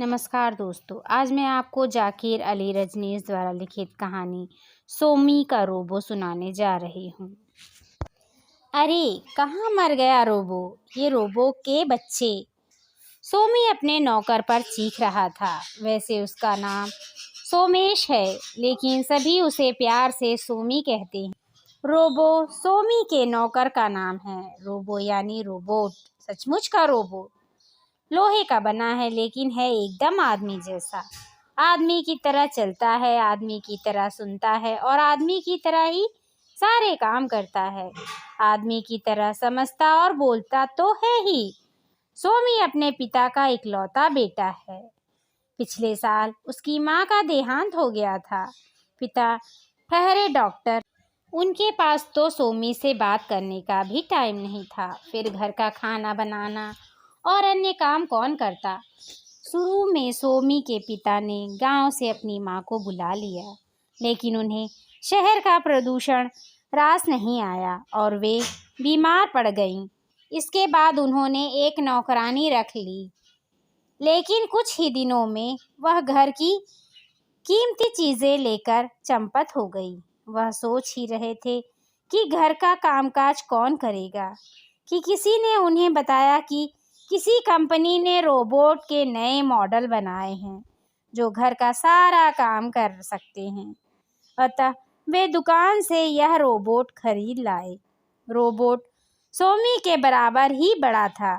नमस्कार दोस्तों, आज मैं आपको जाकिर अली रजनीश द्वारा लिखित कहानी सोमी का रोबो सुनाने जा रही हूँ। अरे कहाँ मर गया रोबो, ये रोबो के बच्चे। सोमी अपने नौकर पर चीख रहा था। वैसे उसका नाम सोमेश है, लेकिन सभी उसे प्यार से सोमी कहते हैं। रोबो सोमी के नौकर का नाम है। रोबो यानी रोबोट, सचमुच का रोबोट। लोहे का बना है, लेकिन है एकदम आदमी जैसा। आदमी की तरह चलता है, आदमी की तरह सुनता है और आदमी की तरह ही सारे काम करता है। आदमी की तरह समझता और बोलता तो है ही। सोमी अपने पिता का इकलौता बेटा है। पिछले साल उसकी माँ का देहांत हो गया था। पिता ठहरे डॉक्टर, उनके पास तो सोमी से बात करने का भी टाइम नहीं था। फिर घर का खाना बनाना और अन्य काम कौन करता। शुरू में सोमी के पिता ने गांव से अपनी माँ को बुला लिया, लेकिन उन्हें शहर का प्रदूषण रास नहीं आया और वे बीमार पड़ गईं। इसके बाद उन्होंने एक नौकरानी रख ली, लेकिन कुछ ही दिनों में वह घर की कीमती चीज़ें लेकर चंपत हो गई। वह सोच ही रहे थे कि घर का कामकाज कौन करेगा कि किसी ने उन्हें बताया कि किसी कंपनी ने रोबोट के नए मॉडल बनाए हैं जो घर का सारा काम कर सकते हैं। अतः वे दुकान से यह रोबोट खरीद लाए। रोबोट सोमी के बराबर ही बड़ा था।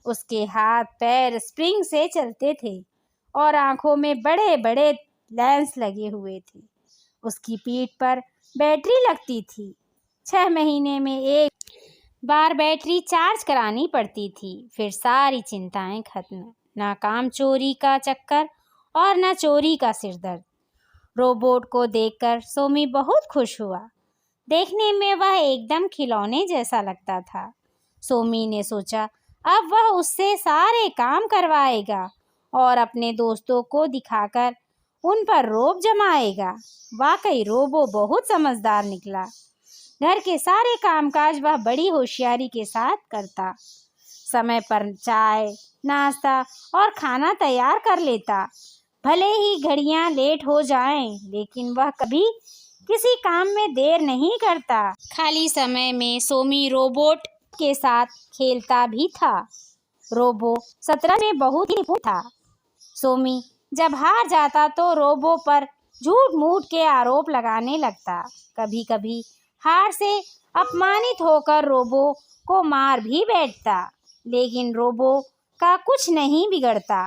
उसके हाथ पैर स्प्रिंग से चलते थे और आंखों में बड़े बड़े लेंस लगे हुए थे। उसकी पीठ पर बैटरी लगती थी। 6 महीने में एक बार बैटरी चार्ज करानी पड़ती थी। फिर सारी चिंताएं खत्म। ना काम चोरी का चक्कर और ना चोरी का सिरदर्द। रोबोट को देखकर सोमी बहुत खुश हुआ। देखने में वह एकदम खिलौने जैसा लगता था। सोमी ने सोचा अब वह उससे सारे काम करवाएगा और अपने दोस्तों को दिखाकर उन पर रौब जमाएगा। वाकई रोबो बहुत समझदार निकला। घर के सारे कामकाज वह बड़ी होशियारी के साथ करता। समय पर चाय, नाश्ता और खाना तैयार कर लेता। भले ही घड़ियां लेट हो जाएं, लेकिन वह कभी किसी काम में देर नहीं करता। खाली समय में सोमी रोबोट के साथ खेलता भी था। रोबो शतरंज में बहुत ही निपुण था। सोमी जब हार जाता तो रोबो पर झूठ मूठ के आरोप लगाने लगता। कभी कभी हार से अपमानित होकर रोबो को मार भी बैठता, लेकिन रोबो का कुछ नहीं बिगड़ता।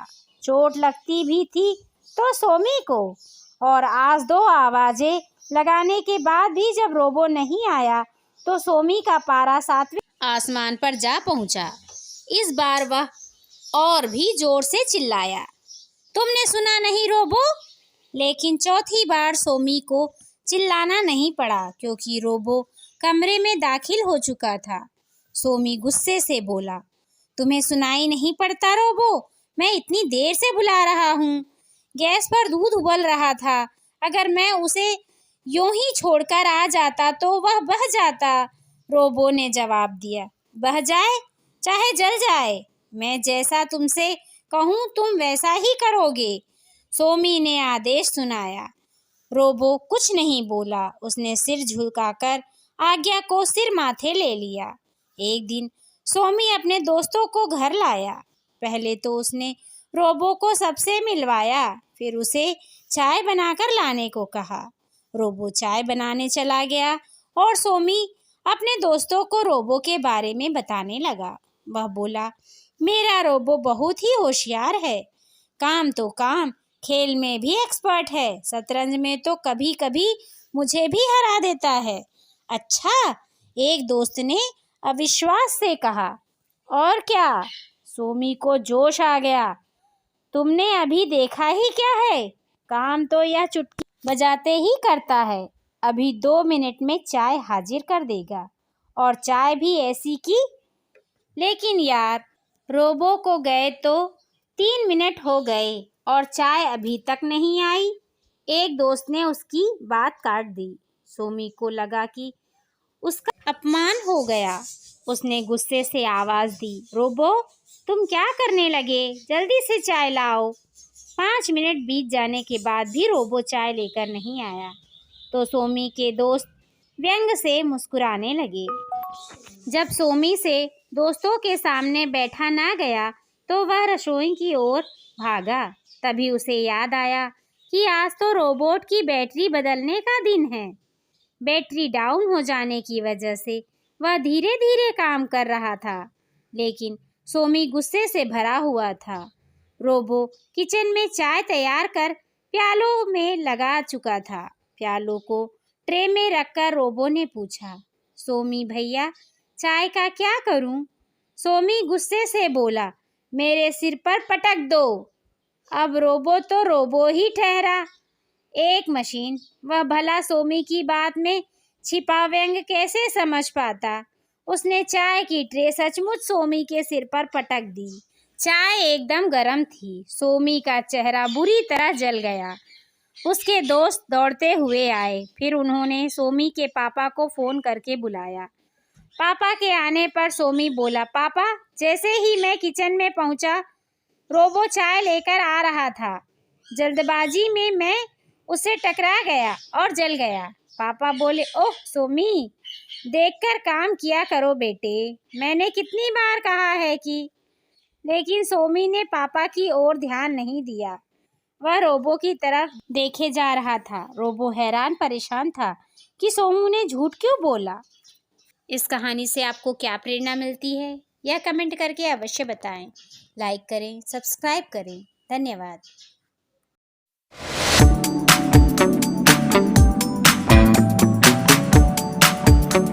चोट लगती भी थी तो सोमी को, और आज 2 आवाजें लगाने के बाद भी जब रोबो नहीं आया तो सोमी का पारा 7वें आसमान पर जा पहुंचा। इस बार वह और भी जोर से चिल्लाया, तुमने सुना नहीं रोबो? लेकिन चौथी बार सोमी को चिल्लाना नहीं पड़ा, क्योंकि रोबो कमरे में दाखिल हो चुका था। सोमी गुस्से से बोला, तुम्हें सुनाई नहीं पड़ता रोबो? मैं इतनी देर से बुला रहा हूँ। गैस पर दूध उबल रहा था। अगर मैं उसे यूं ही छोड़कर आ जाता तो वह बह जाता। रोबो ने जवाब दिया, बह जाए चाहे जल जाए, मैं जैसा तुमसे कहूँ तुम वैसा ही करोगे। सोमी ने आदेश सुनाया। रोबो कुछ नहीं बोला। उसने सिर झुकाकर आज्ञा को सिर माथे ले लिया। एक दिन सोमी अपने दोस्तों को घर लाया। पहले तो उसने रोबो को सबसे मिलवाया, फिर उसे चाय बनाकर लाने को कहा। रोबो चाय बनाने चला गया और सोमी अपने दोस्तों को रोबो के बारे में बताने लगा। वह बोला, मेरा रोबो बहुत ही होशियार है। काम तो काम, खेल में भी एक्सपर्ट है। शतरंज में तो कभी कभी मुझे भी हरा देता है। अच्छा, एक दोस्त ने अविश्वास से कहा। और क्या? सोमी को जोश आ गया। तुमने अभी देखा ही क्या है? काम तो यह चुटकी बजाते ही करता है। अभी 2 मिनट में चाय हाजिर कर देगा, और चाय भी ऐसी की। लेकिन यार, रोबो को गए तो 3 मिनट हो गए और चाय अभी तक नहीं आई। एक दोस्त ने उसकी बात काट दी। सोमी को लगा कि उसका अपमान हो गया। उसने गुस्से से आवाज दी, रोबो तुम क्या करने लगे? जल्दी से चाय लाओ। 5 मिनट बीत जाने के बाद भी रोबो चाय लेकर नहीं आया तो सोमी के दोस्त व्यंग से मुस्कुराने लगे। जब सोमी से दोस्तों के सामने बैठा ना गया तो वह रसोई की ओर भागा। तभी उसे याद आया कि आज तो रोबोट की बैटरी बदलने का दिन है। बैटरी डाउन हो जाने की वजह से वह धीरे धीरे काम कर रहा था, लेकिन सोमी गुस्से से भरा हुआ था। रोबो किचन में चाय तैयार कर प्यालों में लगा चुका था। प्यालों को ट्रे में रखकर रोबो ने पूछा, सोमी भैया चाय का क्या करूं? सोमी गुस्से से बोला, मेरे सिर पर पटक दो। अब रोबो तो रोबो ही ठहरा, एक मशीन। वह भला सोमी की बात में छिपा व्यंग कैसे समझ पाता। उसने चाय की ट्रे सचमुच सोमी के सिर पर पटक दी। चाय एकदम गर्म थी। सोमी का चेहरा बुरी तरह जल गया। उसके दोस्त दौड़ते हुए आए। फिर उन्होंने सोमी के पापा को फ़ोन करके बुलाया। पापा के आने पर सोमी बोला, पापा जैसे ही मैं किचन में पहुंचा, रोबो चाय लेकर आ रहा था। जल्दबाजी में मैं उससे टकरा गया और जल गया। पापा बोले, ओह सोमी, देखकर काम किया करो बेटे, मैंने कितनी बार कहा है कि। लेकिन सोमी ने पापा की ओर ध्यान नहीं दिया। वह रोबो की तरफ देखे जा रहा था। रोबो हैरान परेशान था कि सोमू ने झूठ क्यों बोला। इस कहानी से आपको क्या प्रेरणा मिलती है यह कमेंट करके अवश्य बताएं। लाइक करें, सब्सक्राइब करें। धन्यवाद।